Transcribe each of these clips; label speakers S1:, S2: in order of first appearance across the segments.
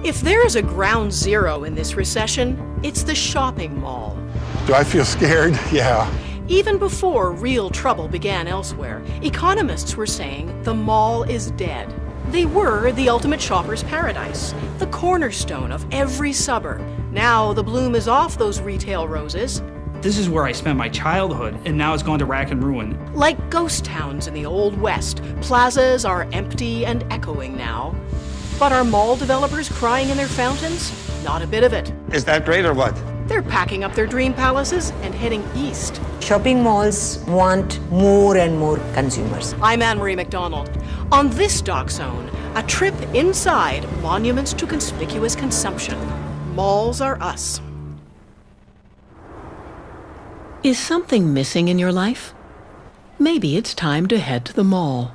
S1: If there is a ground zero in this recession, it's the shopping mall.
S2: Do I feel scared? Yeah.
S1: Even before real trouble began elsewhere, economists were saying the mall is dead. They were the ultimate shopper's paradise, the cornerstone of every suburb. Now the bloom is off those retail roses.
S3: This is where I spent my childhood, and now it's gone to rack and ruin.
S1: Like ghost towns in the Old West, plazas are empty and echoing now. But are mall developers crying in their fountains? Not a bit of it.
S4: Is that great or what?
S1: They're packing up their dream palaces and heading east.
S5: Shopping malls want more and more consumers.
S1: I'm Anne-Marie McDonald. On this Doc Zone, a trip inside monuments to conspicuous consumption. Malls are us. Is something missing in your life? Maybe it's time to head to the mall.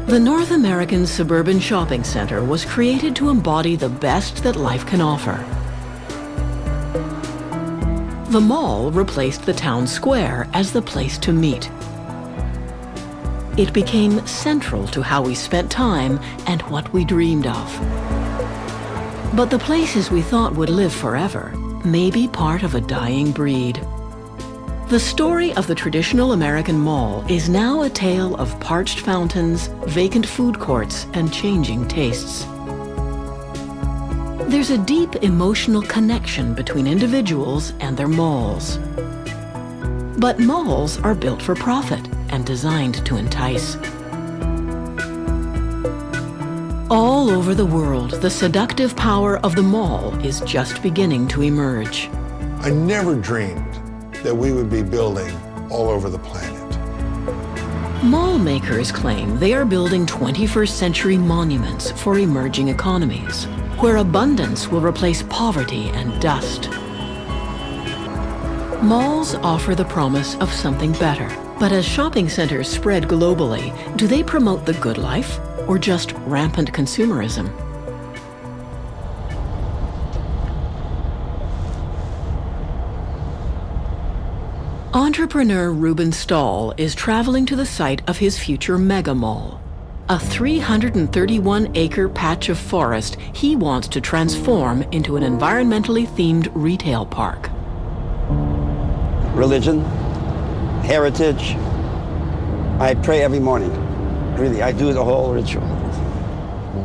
S1: The North American Suburban Shopping Center was created to embody the best that life can offer. The mall replaced the town square as the place to meet. It became central to how we spent time and what we dreamed of. But the places we thought would live forever may be part of a dying breed. The story of the traditional American mall is now a tale of parched fountains, vacant food courts, and changing tastes. There's a deep emotional connection between individuals and their malls. But malls are built for profit and designed to entice. All over the world, the seductive power of the mall is just beginning to emerge.
S2: I never dreamed that we would be building all over the planet.
S1: Mall makers claim they are building 21st century monuments for emerging economies, where abundance will replace poverty and dust. Malls offer the promise of something better. But as shopping centers spread globally, do they promote the good life or just rampant consumerism? Entrepreneur Ruben Stahl is traveling to the site of his future mega mall, a 331-acre patch of forest he wants to transform into an environmentally themed retail park.
S4: Religion, heritage. I pray every morning. Really, I do the whole ritual.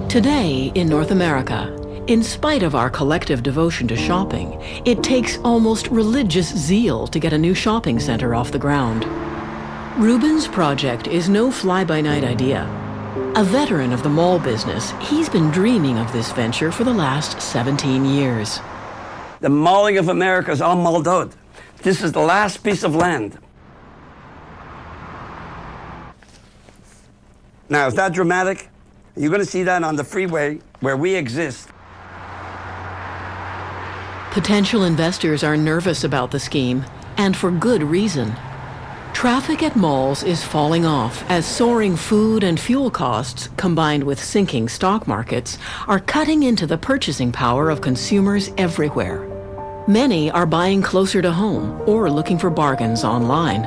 S1: Today in North America, in spite of our collective devotion to shopping, it takes almost religious zeal to get a new shopping center off the ground. Ruben's project is no fly-by-night idea. A veteran of the mall business, he's been dreaming of this venture for the last 17 years.
S4: The malling of America is all mulled out. This is the last piece of land. Now, is that dramatic? You're going to see that on the freeway where we exist.
S1: Potential investors are nervous about the scheme, and for good reason. Traffic at malls is falling off as soaring food and fuel costs, combined with sinking stock markets, are cutting into the purchasing power of consumers everywhere. Many are buying closer to home or looking for bargains online.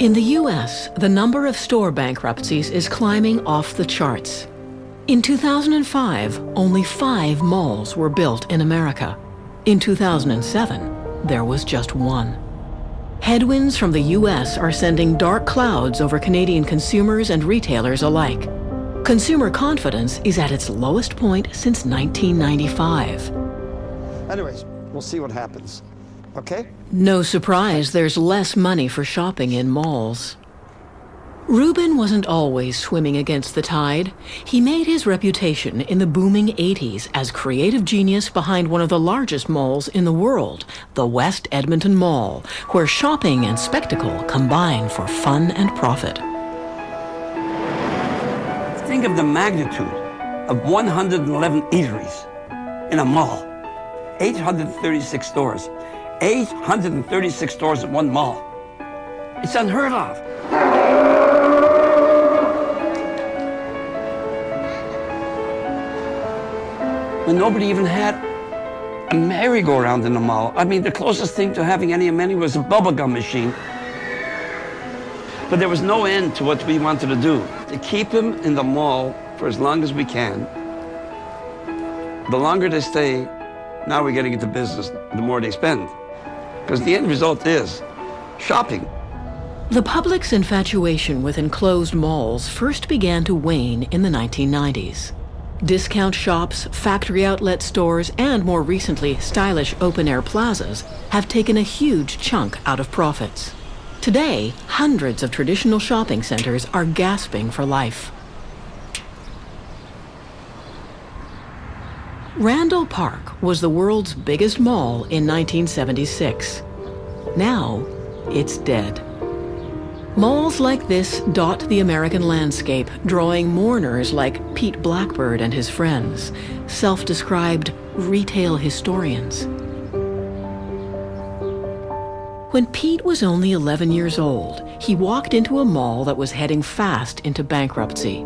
S1: In the US, the number of store bankruptcies is climbing off the charts. In 2005, only 5 malls were built in America. In 2007, there was just 1. Headwinds from the US are sending dark clouds over Canadian consumers and retailers alike. Consumer confidence is at its lowest point since 1995.
S4: Anyways, we'll see what happens. Okay?
S1: No surprise there's less money for shopping in malls. Ruben wasn't always swimming against the tide. He made his reputation in the booming 80s as creative genius behind one of the largest malls in the world, the West Edmonton Mall, where shopping and spectacle combine for fun and profit.
S4: Think of the magnitude of 111 eateries in a mall. 836 stores. 836 stores in one mall. It's unheard of. When nobody even had a merry-go-round in the mall. I mean, the closest thing to having any amenity was a bubblegum machine. But there was no end to what we wanted to do. To keep them in the mall for as long as we can. The longer they stay, now we're getting into business, the more they spend. Because the end result is shopping.
S1: The public's infatuation with enclosed malls first began to wane in the 1990s. Discount shops, factory outlet stores, and more recently, stylish open-air plazas have taken a huge chunk out of profits. Today, hundreds of traditional shopping centers are gasping for life. Randall Park was the world's biggest mall in 1976. Now, it's dead. Malls like this dot the American landscape, drawing mourners like Pete Blackbird and his friends, self-described retail historians. When Pete was only 11 years old, he walked into a mall that was heading fast into bankruptcy.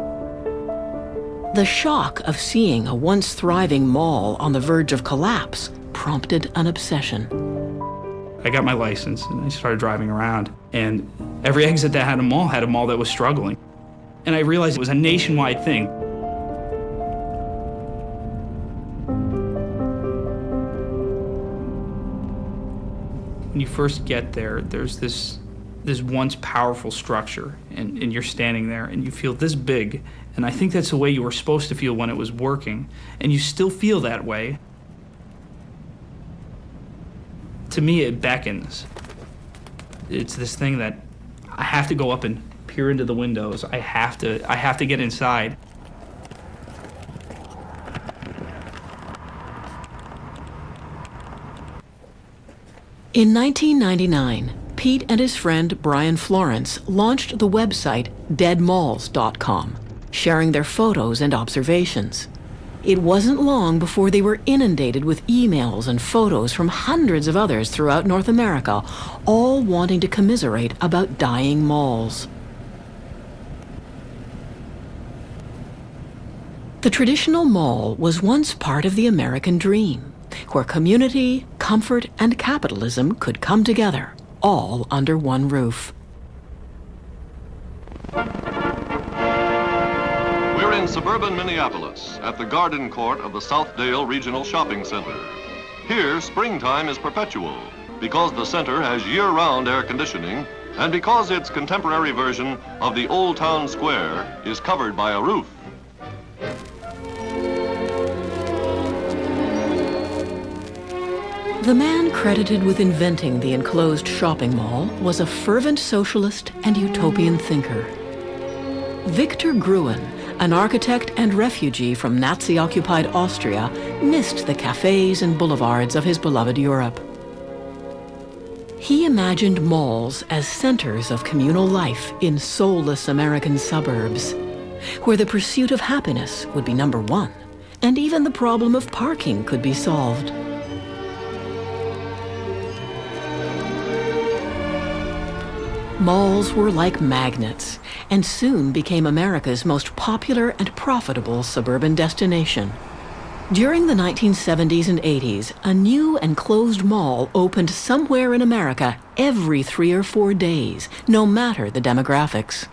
S1: The shock of seeing a once thriving mall on the verge of collapse prompted an obsession.
S3: I got my license and I started driving around, and every exit that had a mall that was struggling. And I realized it was a nationwide thing. When you first get there, there's this once powerful structure, and you're standing there and you feel this big, and I think that's the way you were supposed to feel when it was working, and you still feel that way. To me, it beckons. It's this thing that I have to go up and peer into the windows. I have to get inside.
S1: In 1999, Pete and his friend Brian Florence launched the website deadmalls.com, sharing their photos and observations. It wasn't long before they were inundated with emails and photos from hundreds of others throughout North America, all wanting to commiserate about dying malls. The traditional mall was once part of the American dream, where community, comfort, and capitalism could come together, all under one roof.
S6: We're in suburban Minneapolis at the Garden Court of the Southdale Regional Shopping Center. Here, springtime is perpetual because the center has year-round air conditioning and because its contemporary version of the Old Town Square is covered by a roof.
S1: The man credited with inventing the enclosed shopping mall was a fervent socialist and utopian thinker. Victor Gruen, an architect and refugee from Nazi-occupied Austria, missed the cafes and boulevards of his beloved Europe. He imagined malls as centers of communal life in soulless American suburbs, where the pursuit of happiness would be number one, and even the problem of parking could be solved. Malls were like magnets, and soon became America's most popular and profitable suburban destination. During the 1970s and 80s, a new enclosed mall opened somewhere in America every 3 or 4 days, no matter the demographics.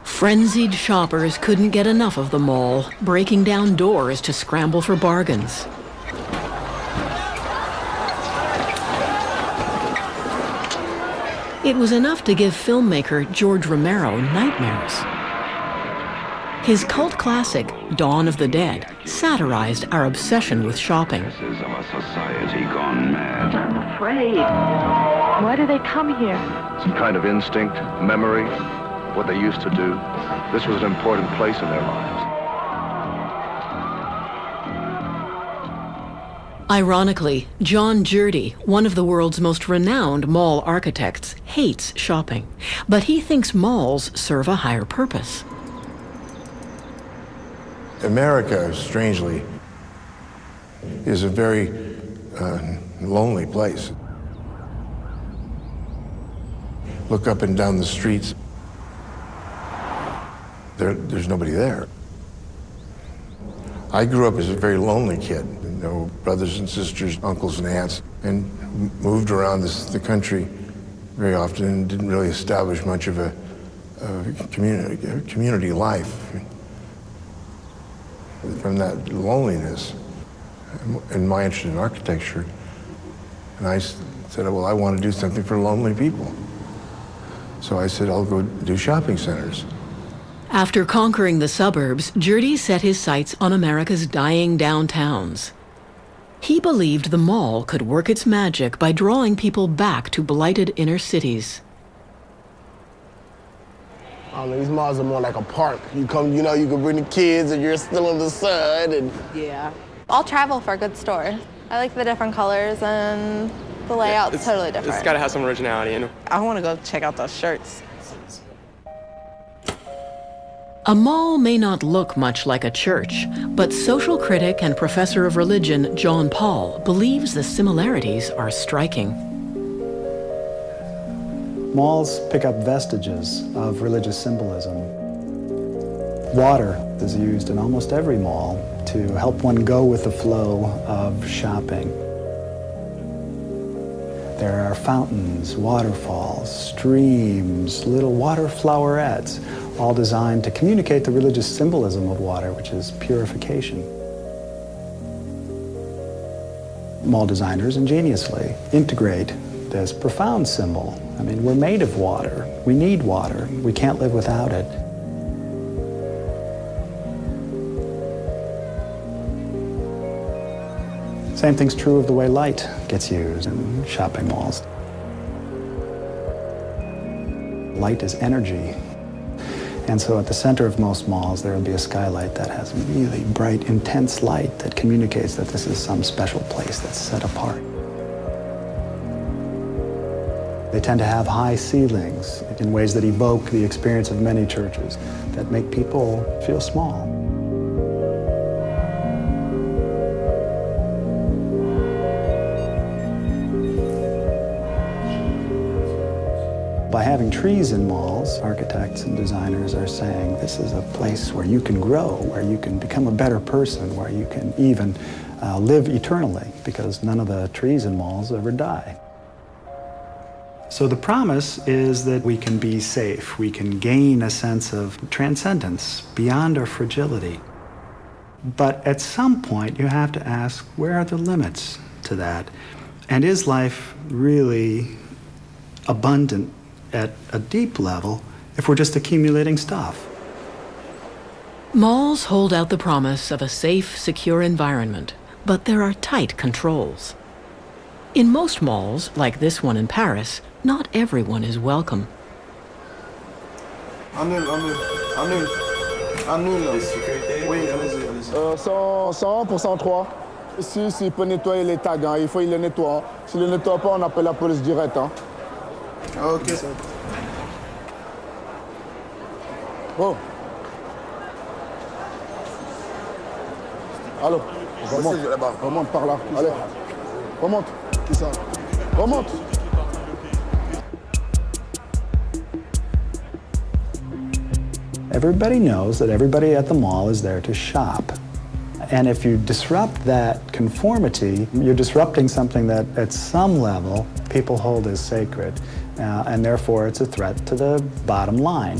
S1: Frenzied shoppers couldn't get enough of the mall, breaking down doors to scramble for bargains. It was enough to give filmmaker George Romero nightmares. His cult classic, Dawn of the Dead, satirized our obsession with shopping.
S7: This is of a society gone mad.
S8: I'm afraid. Why do they come here?
S9: Some kind of instinct, memory, what they used to do. This was an important place in their lives.
S1: Ironically, John Jurdy, one of the world's most renowned mall architects, hates shopping, but he thinks malls serve a higher purpose.
S2: America, strangely, is a very lonely place. Look up and down the streets. There's nobody there. I grew up as a very lonely kid. No brothers and sisters, uncles and aunts, and moved around the country very often and didn't really establish much of a community life, from that loneliness, and my interest in architecture. And I said, well, I want to do something for lonely people. So I said, I'll go do shopping centers.
S1: After conquering the suburbs, Jurdy set his sights on America's dying downtowns. He believed the mall could work its magic by drawing people back to blighted inner cities.
S10: I mean, these malls are more like a park. You come, you can bring the kids and you're still in the sun and...
S11: Yeah. I'll travel for a good store. I like the different colors and the layout's totally different.
S12: It's gotta have some originality.
S13: I wanna go check out those shirts.
S1: A mall may not look much like a church, but social critic and professor of religion John Paul believes the similarities are striking.
S14: Malls pick up vestiges of religious symbolism. Water is used in almost every mall to help one go with the flow of shopping. There are fountains, waterfalls, streams, little water flowerets, all designed to communicate the religious symbolism of water, which is purification. Mall designers ingeniously integrate this profound symbol. I mean, we're made of water. We need water. We can't live without it. Same thing's true of the way light gets used in shopping malls. Light is energy. And so at the center of most malls, there will be a skylight that has really bright, intense light that communicates that this is some special place that's set apart. They tend to have high ceilings in ways that evoke the experience of many churches that make people feel small. By having trees in malls, architects and designers are saying this is a place where you can grow, where you can become a better person, where you can even live eternally, because none of the trees in malls ever die. So the promise is that we can be safe, we can gain a sense of transcendence beyond our fragility. But at some point you have to ask, where are the limits to that? And is life really abundant at a deep level if we're just accumulating stuff?
S1: Malls hold out the promise of a safe, secure environment, but there are tight controls. In most malls, like this one in Paris, not everyone is welcome.
S10: Annule. Oui, allez-y. 101%3. S'il peut nettoyer les tags, il faut qu'il les nettoie. S'il ne les nettoie pas, on appelle la police directe. Ok. Oh. Allô. Remonte par là. Allez. Remonte. Qui ça? Remonte.
S14: Everybody knows that everybody at the mall is there to shop. And if you disrupt that conformity, you're disrupting something that at some level people hold as sacred. And therefore it's a threat to the bottom line,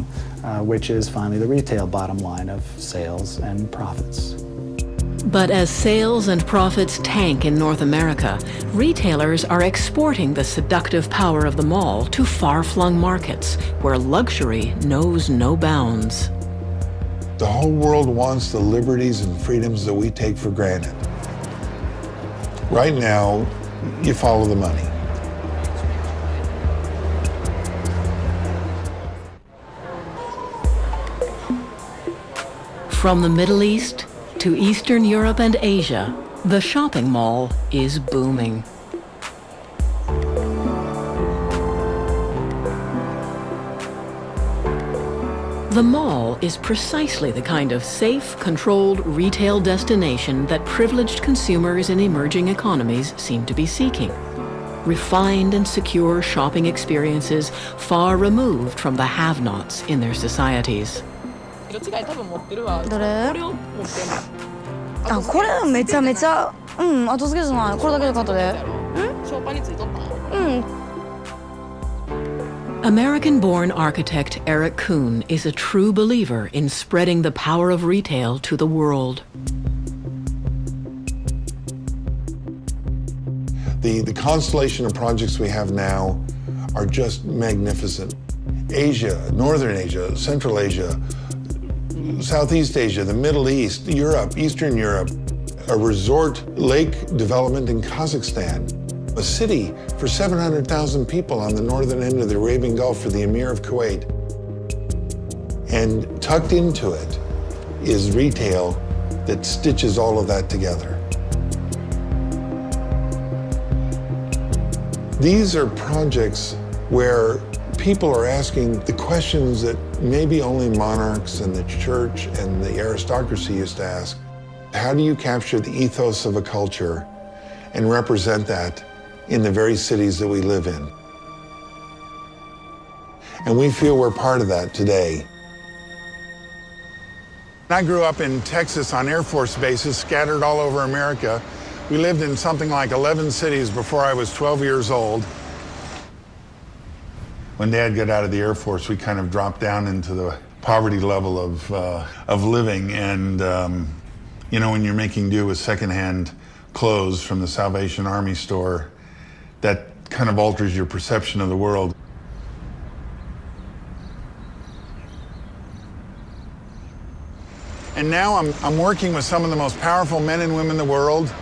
S14: which is finally the retail bottom line of sales and profits.
S1: But as sales and profits tank in North America, retailers are exporting the seductive power of the mall to far-flung markets where luxury knows no bounds.
S2: The whole world wants the liberties and freedoms that we take for granted. Right now, you follow the money.
S1: From the Middle East to Eastern Europe and Asia, the shopping mall is booming. The mall is precisely the kind of safe, controlled retail destination that privileged consumers in emerging economies seem to be seeking. Refined and secure shopping experiences far removed from the have-nots in their societies.
S13: どれ？あ、これめちゃめちゃ後付けじゃない。これだけで買ったで。ショーパンについとった。
S1: American-born architect Eric Kuhn is a true believer in spreading the power of retail to the world.
S2: The constellation of projects we have now are just magnificent. Asia, Northern Asia, Central Asia, Southeast Asia, the Middle East, Europe, Eastern Europe, a resort lake development in Kazakhstan, a city for 700,000 people on the northern end of the Arabian Gulf for the Emir of Kuwait. And tucked into it is retail that stitches all of that together. These are projects where people are asking the questions that maybe only monarchs and the church and the aristocracy used to ask. How do you capture the ethos of a culture and represent that in the very cities that we live in? And we feel we're part of that today. I grew up in Texas on Air Force bases scattered all over America. We lived in something like 11 cities before I was 12 years old. When Dad got out of the Air Force, we kind of dropped down into the poverty level of living. And, you know, when you're making do with secondhand clothes from the Salvation Army store, that kind of alters your perception of the world. And now I'm working with some of the most powerful men and women in the world.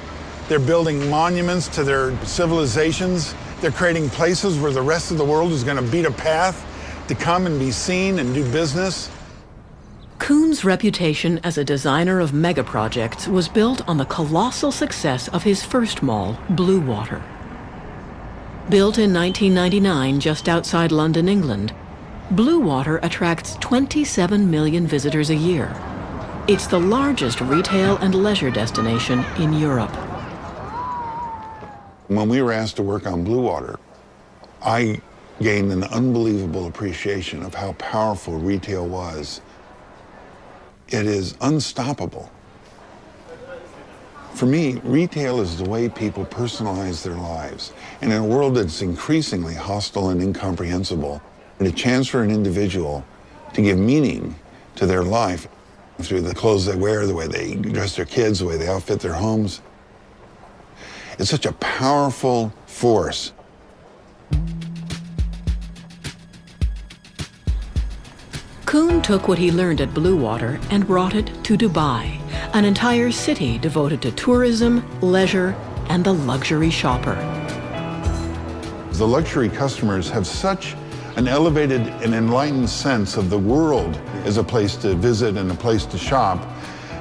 S2: They're building monuments to their civilizations. They're creating places where the rest of the world is going to beat a path to come and be seen and do business.
S1: Kuhn's reputation as a designer of mega projects was built on the colossal success of his first mall, Bluewater. Built in 1999 just outside London, England, Bluewater attracts 27 million visitors a year. It's the largest retail and leisure destination in Europe.
S2: When we were asked to work on Bluewater, I gained an unbelievable appreciation of how powerful retail was. It is unstoppable. For me, retail is the way people personalize their lives. And in a world that's increasingly hostile and incomprehensible, and a chance for an individual to give meaning to their life through the clothes they wear, the way they dress their kids, the way they outfit their homes. It's such a powerful force.
S1: Kuhn took what he learned at Bluewater and brought it to Dubai, an entire city devoted to tourism, leisure, and the luxury shopper.
S2: The luxury customers have such an elevated and enlightened sense of the world as a place to visit and a place to shop.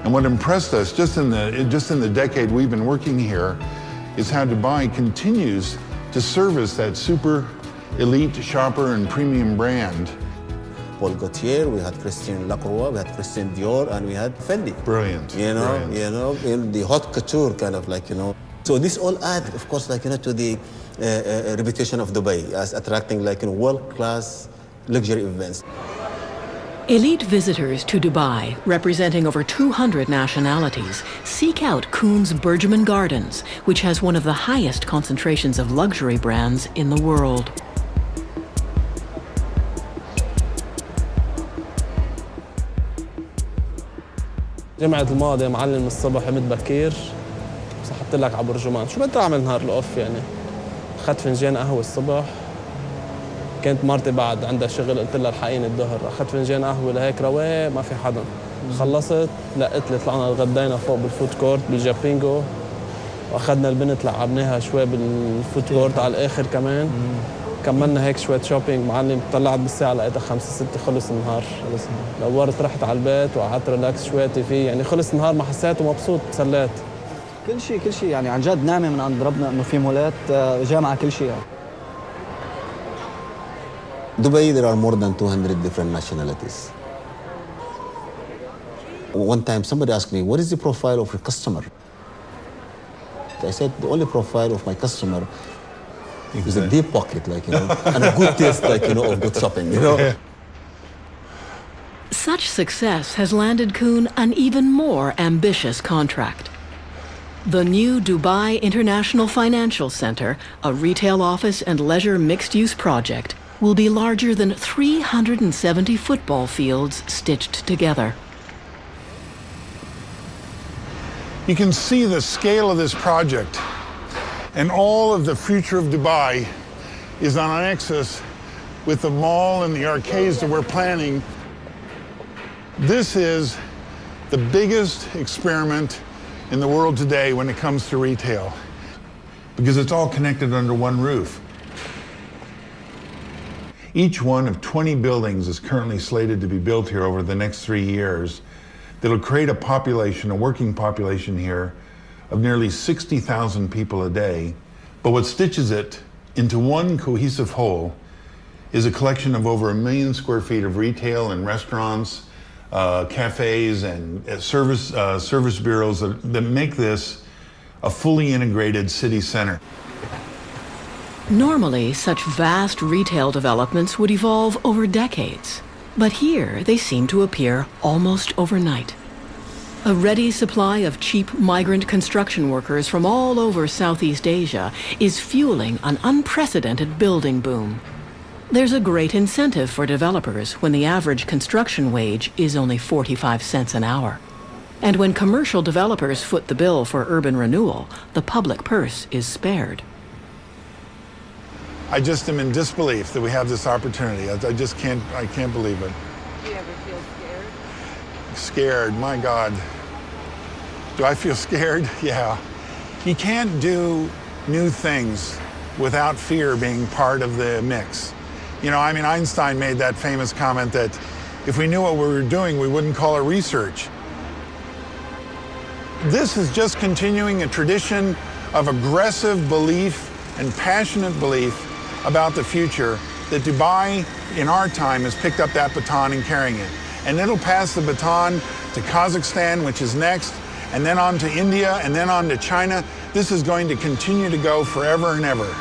S2: And what impressed us just in the decade we've been working here is how Dubai continues to service that super elite shopper and premium brand.
S12: Paul Gaultier, we had Christian Lacroix, we had Christian Dior, and we had Fendi.
S2: Brilliant.
S12: In the haute couture kind of like, So this all add, of course, like, to the reputation of Dubai as attracting like world-class luxury events.
S1: Elite visitors to Dubai, representing over 200 nationalities, seek out Kuhn's Burjuman Gardens, which has one of the highest concentrations of luxury brands in the world.
S15: جمعة الماضي معلم الصبح قمت بكير صحبت لك على برجمان شو بدي اعمل نهار الاوف يعني اخذت فنجان قهوه الصبح كانت مرتي بعد عندها شغل قلت لها الحقيني الظهر اخذت فنجان قهوه لهيك رواق ما في حدا خلصت لقيت لي طلعنا غدينا فوق بالفود كورت بالجابينجو واخذنا البنت لعبناها شوي بالفود كورت على الاخر كمان كملنا هيك شويه شوبينج معلم طلعت بالساعه لقيتها 5 6 خلص النهار دورت رحت على البيت وقعدت ريلاكس شوي تي يعني خلص النهار ما حسيت ومبسوط سليت
S16: كل شيء يعني عن جد نعمه من عند ربنا انه في مولات جامعه كل شيء يعني.
S12: Dubai, there are more than 200 different nationalities. One time somebody asked me, what is the profile of your customer? I said, the only profile of my customer is a deep pocket, like, and a good taste, like, of good shopping,
S1: Such success has landed Kuhn an even more ambitious contract. The new Dubai International Financial Center, a retail office and leisure mixed-use project, will be larger than 370 football fields stitched together.
S17: You can see the scale of this project, and all of the future of Dubai is on an axis with the mall and the arcades that we're planning. This is the biggest experiment in the world today when it comes to retail, because it's all connected under one roof. Each one of 20 buildings is currently slated to be built here over the next 3 years that'll create a population, a working population here of nearly 60,000 people a day. But what stitches it into one cohesive whole is a collection of over 1 million square feet of retail and restaurants, cafes and service bureaus that make this a fully integrated city center.
S1: Normally, such vast retail developments would evolve over decades, but here they seem to appear almost overnight. A ready supply of cheap migrant construction workers from all over Southeast Asia is fueling an unprecedented building boom. There's a great incentive for developers when the average construction wage is only 45 cents an hour. And when commercial developers foot the bill for urban renewal, the public purse is spared.
S17: I just am in disbelief that we have this opportunity. I can't believe it.
S18: Do you ever feel scared?
S17: Scared, my God. Do I feel scared? Yeah. You can't do new things without fear being part of the mix. You know, I mean, Einstein made that famous comment that if we knew what we were doing, we wouldn't call it research. This is just continuing a tradition of aggressive belief and passionate belief about the future that Dubai, in our time, has picked up that baton and carrying it. And it'll pass the baton to Kazakhstan, which is next, and then on to India, and then on to China. This is going to continue to go forever and ever.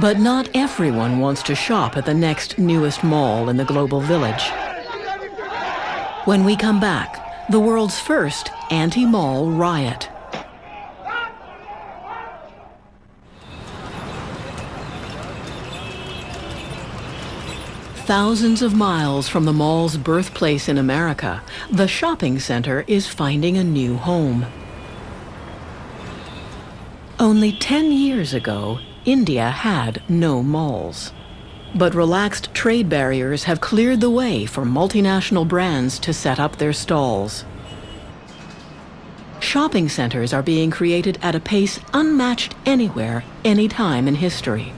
S1: But not everyone wants to shop at the next newest mall in the global village. When we come back, the world's first anti-mall riot. Thousands of miles from the mall's birthplace in America, the shopping center is finding a new home. Only 10 years ago, India had no malls. But relaxed trade barriers have cleared the way for multinational brands to set up their stalls. Shopping centers are being created at a pace unmatched anywhere, anytime in history.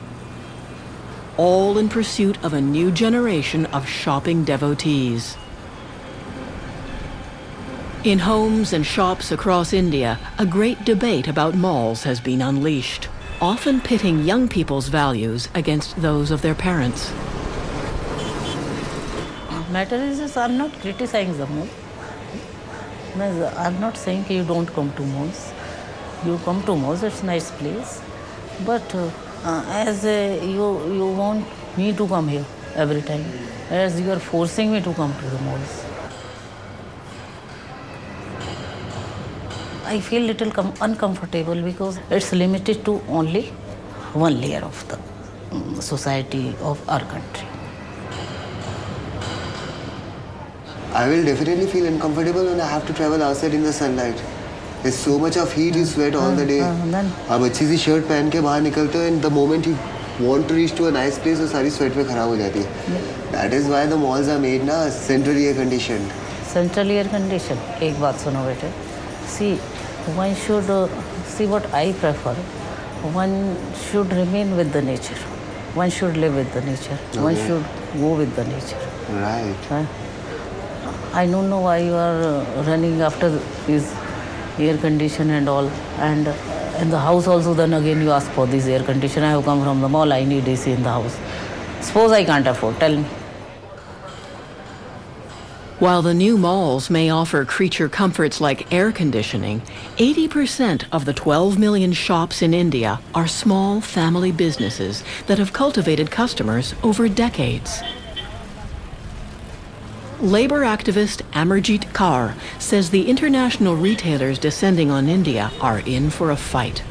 S1: All in pursuit of a new generation of shopping devotees. In homes and shops across India, a great debate about malls has been unleashed, often pitting young people's values against those of their parents.
S19: Matter is, I'm not criticizing the mall. I'm not saying you don't come to malls. You come to malls, it's a nice place. But you want me to come here every time, as you are forcing me to come to the malls. I feel little uncomfortable because it's limited to only one layer of the society of our country.
S20: I will definitely feel uncomfortable when I have to travel outside in the sunlight. There's so much of heat, you sweat all the day. आप अच्छी सी shirt पहन के बाहर निकलते हो and the moment you want to reach to a nice place, वो सारी sweat में खराब हो जाती है. That is why the malls are made ना centrally air conditioned.
S19: Centrally air conditioned. एक बात सुनो बेटे. See, one should see what I prefer. One should remain with the nature. One should live with the nature. Okay. One should go with the nature.
S20: Right.
S19: I don't know why you are running after this air condition and all. And in the house also, then again you ask for this air condition. I have come from the mall, I need AC in the house. Suppose I can't afford, tell me.
S1: While the new malls may offer creature comforts like air conditioning, 80% of the 12 million shops in India are small family businesses that have cultivated customers over decades. Labor activist Amarjit Kaur says the international retailers descending on India are in for a fight.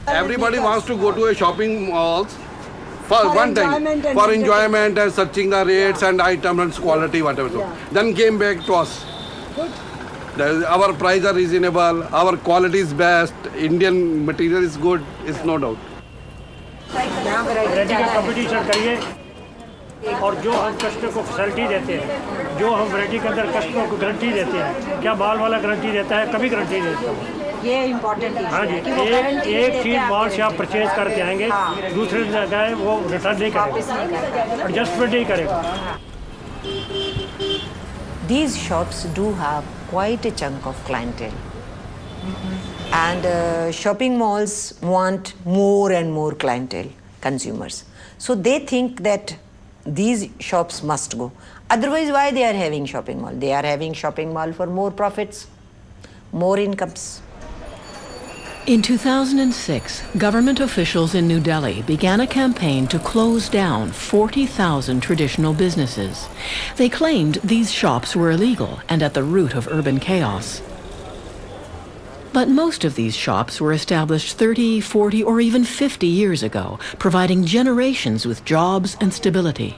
S18: Everybody wants to go to a shopping mall for one time, for enjoyment and searching the rates and items, quality, whatever. Yeah. Then came back to us. Good. Our prices are reasonable, our quality is best, Indian material is good, it's no doubt.
S21: Variety का competition करिए और जो हम customer को facility देते हैं, जो हम वैरायटी के अंदर कस्टमर को गारंटी देते हैं, क्या माल वाला गारंटी देता है, कभी गारंटी देता है।
S5: ये इम्पोर्टेंट है।
S21: हाँ जी, एक चीज मॉल से आप परचेज करके आएंगे, दूसरे जगह वो रिटर्न नहीं करेगा, एडजस्टमेंट नहीं करेगा।
S5: These shops do have quite a chunk of clientele. And shopping malls want more and more clientele, consumers. So they think that these shops must go. Otherwise, why they are having shopping mall? They are having shopping mall for more profits, more incomes.
S1: In 2006, government officials in New Delhi began a campaign to close down 40,000 traditional businesses. They claimed these shops were illegal and at the root of urban chaos. But most of these shops were established 30, 40, or even 50 years ago, providing generations with jobs and stability.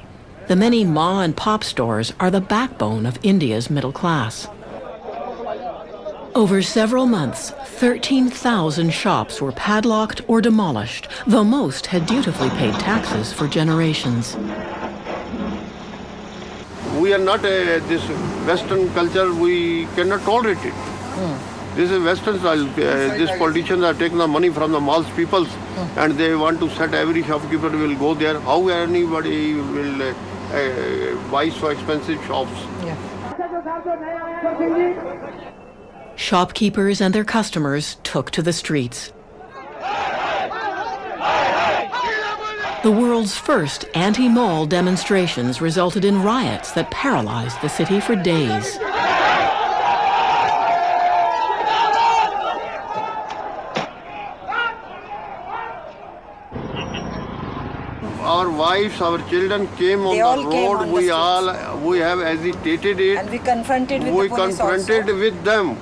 S1: The many ma and pop stores are the backbone of India's middle class. Over several months, 13,000 shops were padlocked or demolished, though most had dutifully paid taxes for generations.
S18: We are not this Western culture, we cannot tolerate it. This is Western style. These politicians are taking the money from the malls peoples and they want to set every shopkeeper will go there. How anybody will buy so expensive shops?
S5: Yeah.
S1: Shopkeepers and their customers took to the streets. The world's first anti-mall demonstrations resulted in riots that paralyzed the city for days.
S18: Our wives, our children came on the road. We have agitated it.
S5: And we confronted with the police
S18: confronted with them.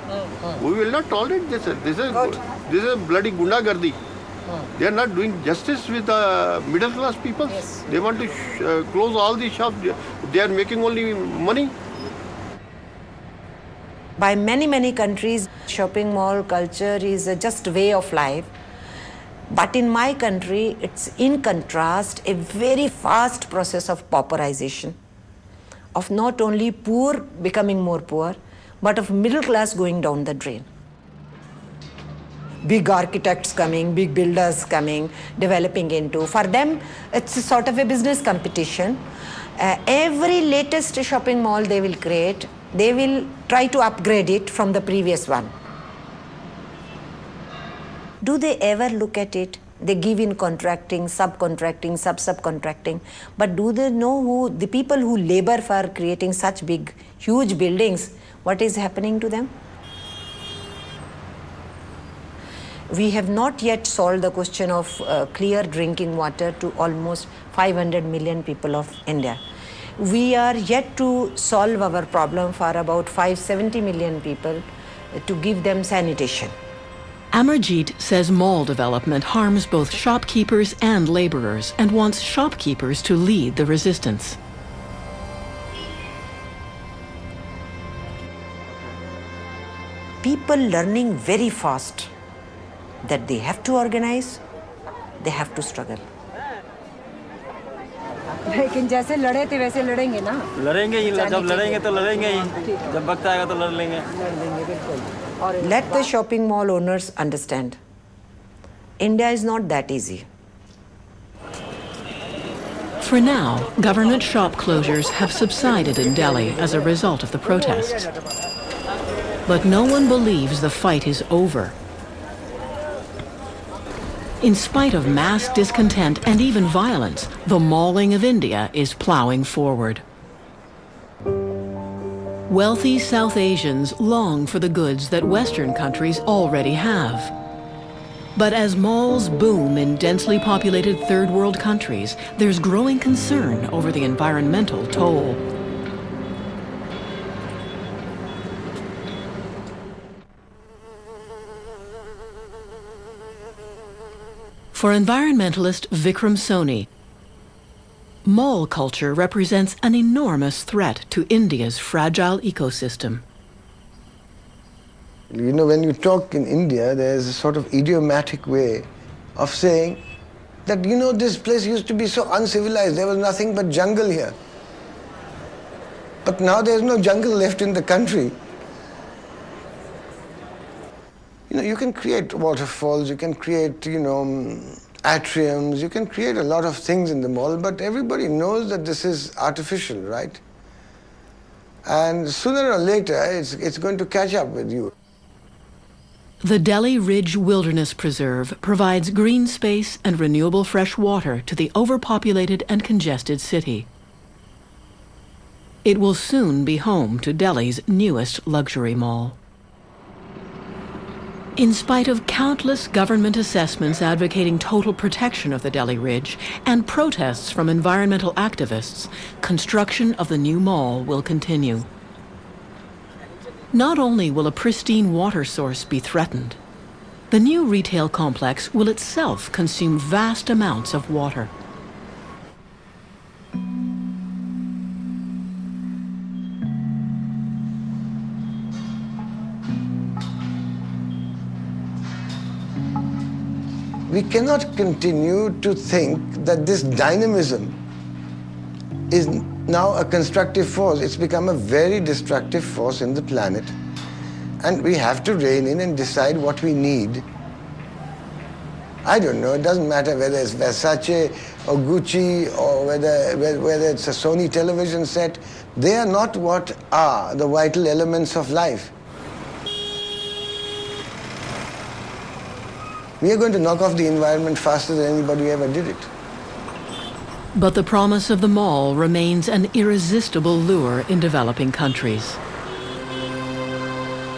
S18: We will not tolerate this. This is a bloody gundagardi. They are not doing justice with the middle class people.
S5: Yes.
S18: They want to close all the shops. They are making only money.
S5: By many countries, shopping mall culture is just a way of life. But in my country, it's in contrast a very fast process of pauperization, of not only poor becoming more poor, but of middle class going down the drain. Big architects coming, big builders coming, developing into. For them, it's a sort of a business competition. Every latest shopping mall they will create, they will try to upgrade it from the previous one. Do they ever look at it? They give in contracting, subcontracting, subcontracting. But do they know who the people who labor for creating such big, huge buildings, what is happening to them? We have not yet solved the question of clear drinking water to almost 500 million people of India. We are yet to solve our problem for about 570 million people to give them sanitation.
S1: Amarjit says mall development harms both shopkeepers and laborers and wants shopkeepers to lead the resistance.
S5: People learning very fast that they have to organize, they have to struggle.
S22: लेकिन जैसे लड़े थे वैसे लड़ेंगे ना?
S16: लड़ेंगे ही, जब लड़ेंगे तो लड़ेंगे ही, जब वक्त आएगा तो लड़ लेंगे।
S5: बिल्कुल। Let the shopping mall owners understand, India is not that easy.
S1: For now, government shop closures have subsided in Delhi as a result of the protests. But no one believes the fight is over. In spite of mass discontent and even violence, the malling of India is plowing forward. Wealthy South Asians long for the goods that Western countries already have. But as malls boom in densely populated third world countries, there's growing concern over the environmental toll. For environmentalist Vikram Soni, mall culture represents an enormous threat to India's fragile ecosystem.
S3: You know, when you talk in India, there's a sort of idiomatic way of saying that, you know, this place used to be so uncivilized, there was nothing but jungle here. But now there's no jungle left in the country. You know, you can create waterfalls, you can create, you know, atriums, you can create a lot of things in the mall, but everybody knows that this is artificial, right? And sooner or later, it's going to catch up with you.
S1: The Delhi Ridge Wilderness Preserve provides green space and renewable fresh water to the overpopulated and congested city. It will soon be home to Delhi's newest luxury mall. In spite of countless government assessments advocating total protection of the Delhi Ridge and protests from environmental activists, construction of the new mall will continue. Not only will a pristine water source be threatened, the new retail complex will itself consume vast amounts of water.
S3: We cannot continue to think that this dynamism is now a constructive force. It's become a very destructive force in the planet. And we have to rein in and decide what we need. I don't know, it doesn't matter whether it's Versace or Gucci or whether it's a Sony television set. They are not what are the vital elements of life. We are going to knock off the environment faster than anybody ever did it.
S1: But the promise of the mall remains an irresistible lure in developing countries.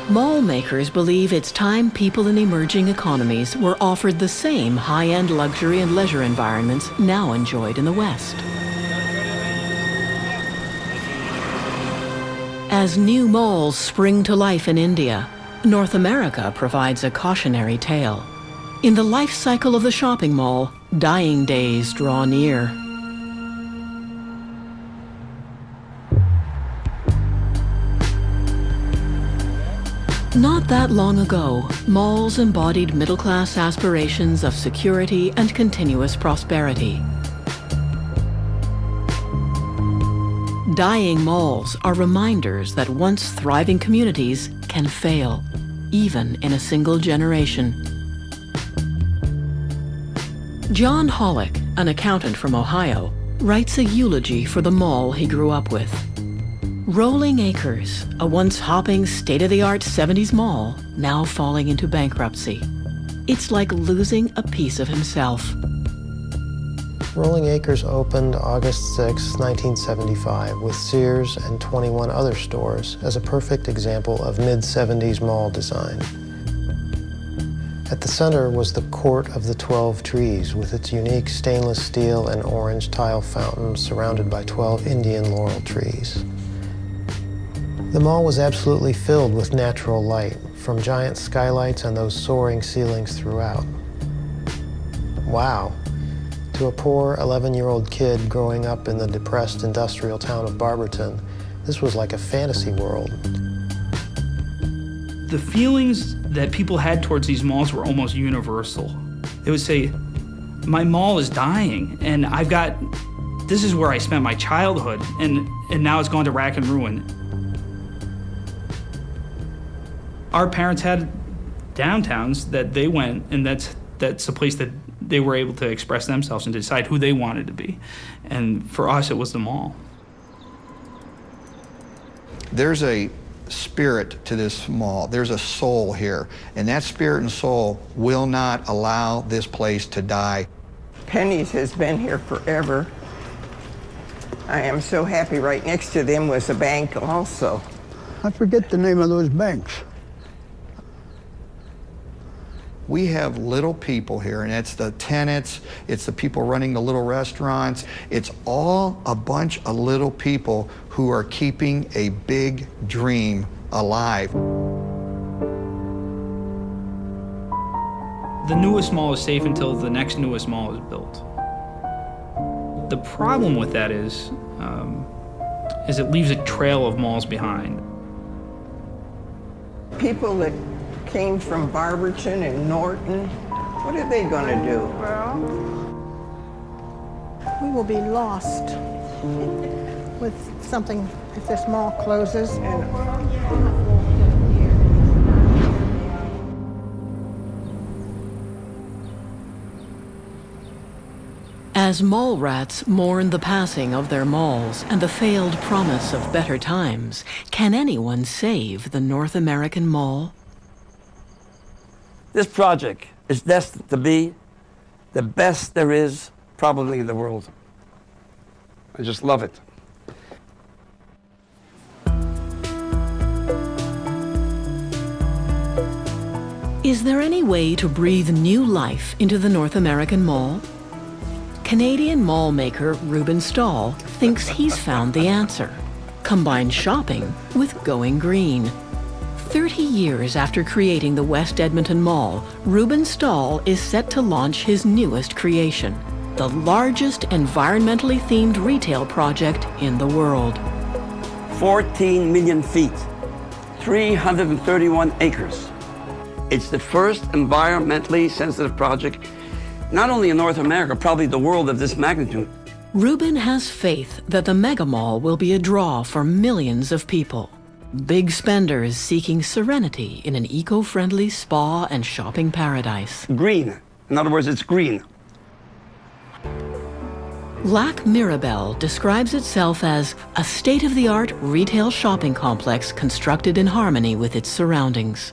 S1: Mall makers believe it's time people in emerging economies were offered the same high-end luxury and leisure environments now enjoyed in the West. As new malls spring to life in India, North America provides a cautionary tale. In the life cycle of the shopping mall, dying days draw near. Not that long ago, malls embodied middle-class aspirations of security and continuous prosperity. Dying malls are reminders that once thriving communities can fail, even in a single generation. John Hollick, an accountant from Ohio, writes a eulogy for the mall he grew up with. Rolling Acres, a once hopping, state-of-the-art 70s mall, now falling into bankruptcy. It's like losing a piece of himself.
S4: Rolling Acres opened August 6, 1975, with Sears and 21 other stores as a perfect example of mid-70s mall design. At the center was the Court of the 12 Trees, with its unique stainless steel and orange tile fountain surrounded by 12 Indian laurel trees. The mall was absolutely filled with natural light, from giant skylights and those soaring ceilings throughout. Wow. To a poor 11-year-old kid growing up in the depressed industrial town of Barberton, this was like a fantasy world.
S23: The feelings that people had towards these malls were almost universal. They would say, my mall is dying, and this is where I spent my childhood, and now it's gone to rack and ruin. Our parents had downtowns that they went, and that's a place that they were able to express themselves and decide who they wanted to be. And for us, it was the mall.
S24: There's a spirit to this mall. There's a soul here, and that spirit and soul will not allow this place to die.
S25: Penny's has been here forever. I am so happy. Right next to them was a bank also.
S26: I forget the name of those banks.
S24: We have little people here, and it's the tenants, it's the people running the little restaurants. It's all a bunch of little people who are keeping a big dream alive.
S23: the newest mall is safe until the next newest mall is built. The problem with that is it leaves a trail of malls behind.
S25: People that came from Barberton and Norton, what are they going to do?
S22: Well, we will be lost with something if this mall closes.
S1: As mall rats mourn the passing of their malls and the failed promise of better times, can anyone save the North American Mall?
S6: This project is destined to be the best there is probably in the world. I just love it.
S1: Is there any way to breathe new life into the North American Mall? Canadian mall maker Ruben Stahl thinks he's found the answer. Combine shopping with going green. 30 years after creating the West Edmonton Mall, Ruben Stahl is set to launch his newest creation, the largest environmentally themed retail project in the world.
S6: 14 million feet, 331 acres. It's the first environmentally sensitive project, not only in North America, probably the world of this magnitude.
S1: Ruben has faith that the mega mall will be a draw for millions of people. Big spenders seeking serenity in an eco-friendly spa and shopping paradise.
S6: Green. In other words, it's green.
S1: Lac Mirabel describes itself as a state-of-the-art retail shopping complex constructed in harmony with its surroundings.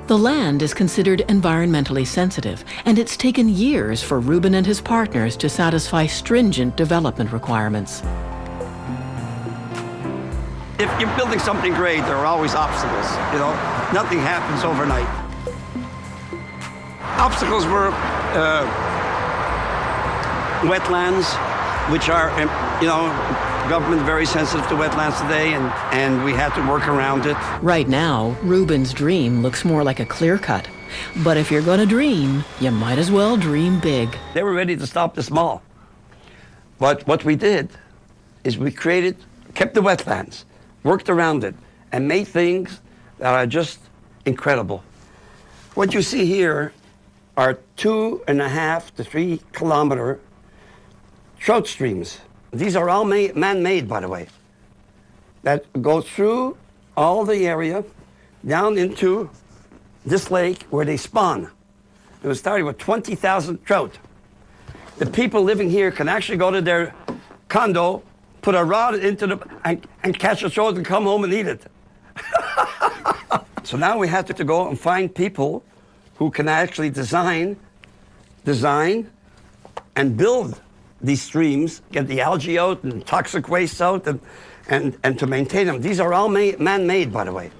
S1: The land is considered environmentally sensitive, and it's taken years for Ruben and his partners to satisfy stringent development requirements.
S6: If you're building something great, there are always obstacles, you know? Nothing happens overnight. Obstacles were wetlands, which are, you know, government very sensitive to wetlands today, and we had to work around it.
S1: Right now, Ruben's dream looks more like a clear cut. But if you're gonna dream, you might as well dream big.
S6: They were ready to stop this mall. But what we did is we kept the wetlands, worked around it, and made things that are just incredible. What you see here are 2.5 to 3 kilometer trout streams. These are all man-made, by the way, that go through all the area down into this lake where they spawn. It was starting with 20,000 trout. The people living here can actually go to their condo, put a rod into and catch a trout and come home and eat it. So now we have to go and find people who can actually design and build these streams, get the algae out and toxic waste out and to maintain them. These are all man-made, by the way.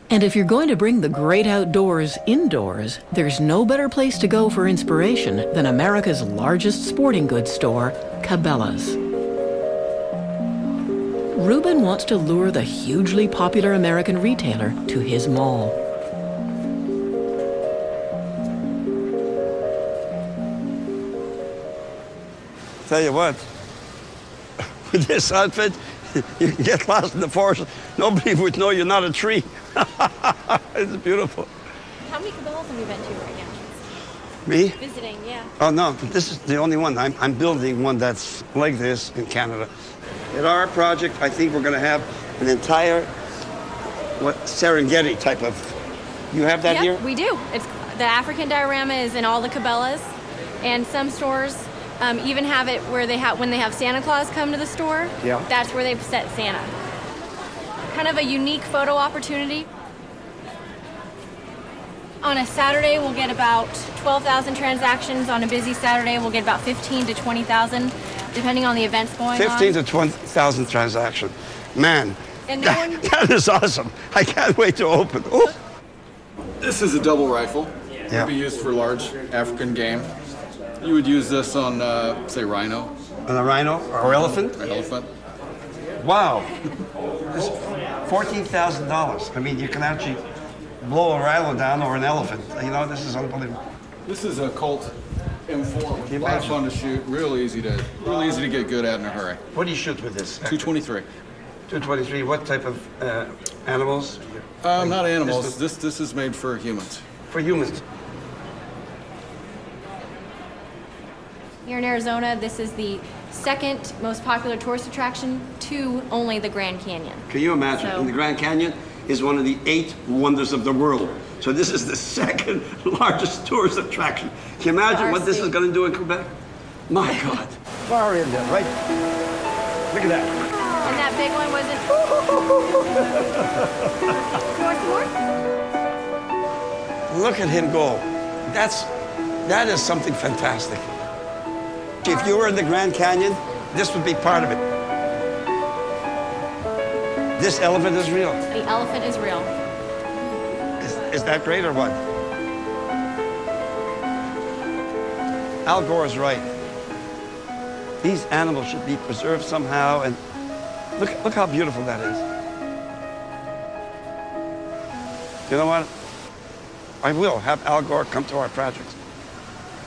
S1: And if you're going to bring the great outdoors indoors, there's no better place to go for inspiration than America's largest sporting goods store, Cabela's. Ruben wants to lure the hugely popular American retailer to his mall.
S6: Tell you what, with this outfit, you can get lost in the forest. Nobody would know you're not a tree. It's beautiful.
S7: How many Cabela's have you been to right now?
S6: Me?
S7: Visiting, yeah.
S6: Oh, no, this is the only one. I'm building one that's like this in Canada. In our project, I think we're going to have an entire Serengeti type of... You have that here?
S7: We do. It's the African diorama is in all the Cabela's, and some stores even have it where when they have Santa Claus come to the store.
S6: Yeah.
S7: That's where they've set Santa. Kind of a unique photo opportunity. On a Saturday, we'll get about 12,000 transactions. On a busy Saturday, we'll get about 15 to 20,000, depending on the events going on.
S6: 15 to 20,000 transactions. Man,
S7: and
S6: that is awesome. I can't wait to open. Ooh.
S8: This is a double rifle. It can be used for large African game. You would use this on, say, rhino.
S6: On a rhino or elephant?
S8: Elephant.
S6: Wow. This $14,000. I mean, you can actually blow a rhino down or an elephant. You know, this is unbelievable.
S8: This is a Colt M4. A lot of fun to shoot. Real easy to get good at in a hurry.
S6: What do you shoot with this?
S8: 223.
S6: 223. What type of animals?
S8: Not animals. This is made for humans.
S6: For humans.
S7: Here in Arizona, this is the second most popular tourist attraction to only the Grand Canyon.
S6: Can you imagine?
S7: So,
S6: and the Grand Canyon is one of the 8 wonders of the world. So this is the second largest tourist attraction. Can you imagine what this is going to do in Quebec? My God. Far in there, right? Look at that.
S7: And that big one wasn't... More?
S6: Look at him go. That is something fantastic. If you were in the Grand Canyon, this would be part of it. This elephant is real.
S7: The elephant is real.
S6: Is that great or what? Al Gore is right. These animals should be preserved somehow, and look how beautiful that is. You know what? I will have Al Gore come to our projects.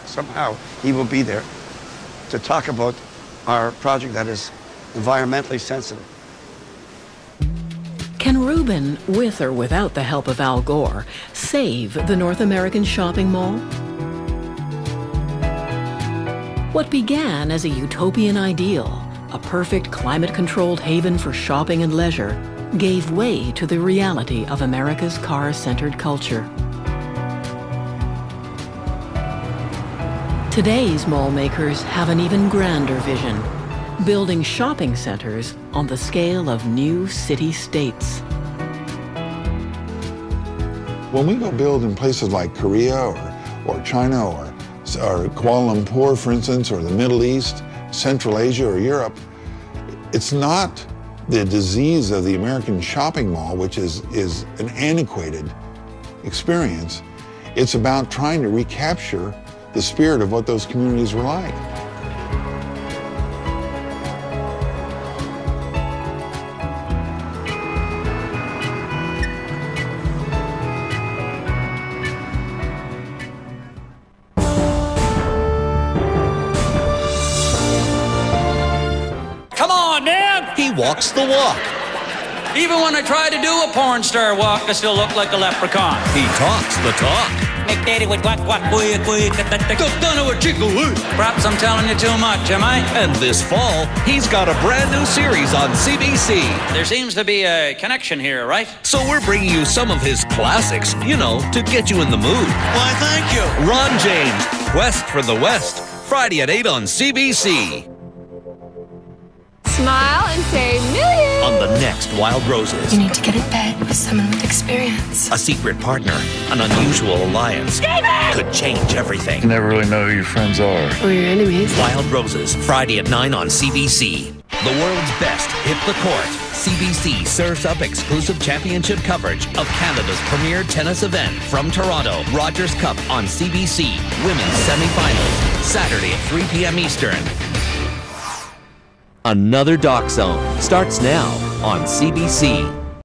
S6: Somehow he will be there to talk about our project that is environmentally sensitive.
S1: Can Reuben, with or without the help of Al Gore, save the North American shopping mall? What began as a utopian ideal, a perfect climate-controlled haven for shopping and leisure, gave way to the reality of America's car-centered culture. Today's mall makers have an even grander vision, building shopping centers on the scale of new city-states.
S17: When we go build in places like Korea or China or Kuala Lumpur, for instance, or the Middle East, Central Asia or Europe, it's not the disease of the American shopping mall, which is an antiquated experience. It's about trying to recapture the spirit of what those communities were like.
S2: Come on, man! He walks the walk. Even when I try to do a porn star walk, I still look like a leprechaun. He talks the talk. Make daddy with what, perhaps I'm telling you too much, am I? And this fall, he's got a brand new series on CBC. There seems to be a connection here, right? So we're bringing you some of his classics, you know, to get you in the mood. Why, thank you. Ron James, Quest for the West, Friday at 8 on CBC.
S9: Smile and say millions!
S2: On the next Wild Roses.
S9: You need to get in bed with someone with experience.
S2: A secret partner, an unusual alliance, could change everything.
S10: You never really know who your friends are.
S9: Or your enemies.
S2: Wild Roses, Friday at 9 on CBC. The world's best hit the court. CBC serves up exclusive championship coverage of Canada's premier tennis event from Toronto. Rogers Cup on CBC. Women's semifinals. Saturday at 3 p.m. Eastern. Another Doc Zone starts now on CBC.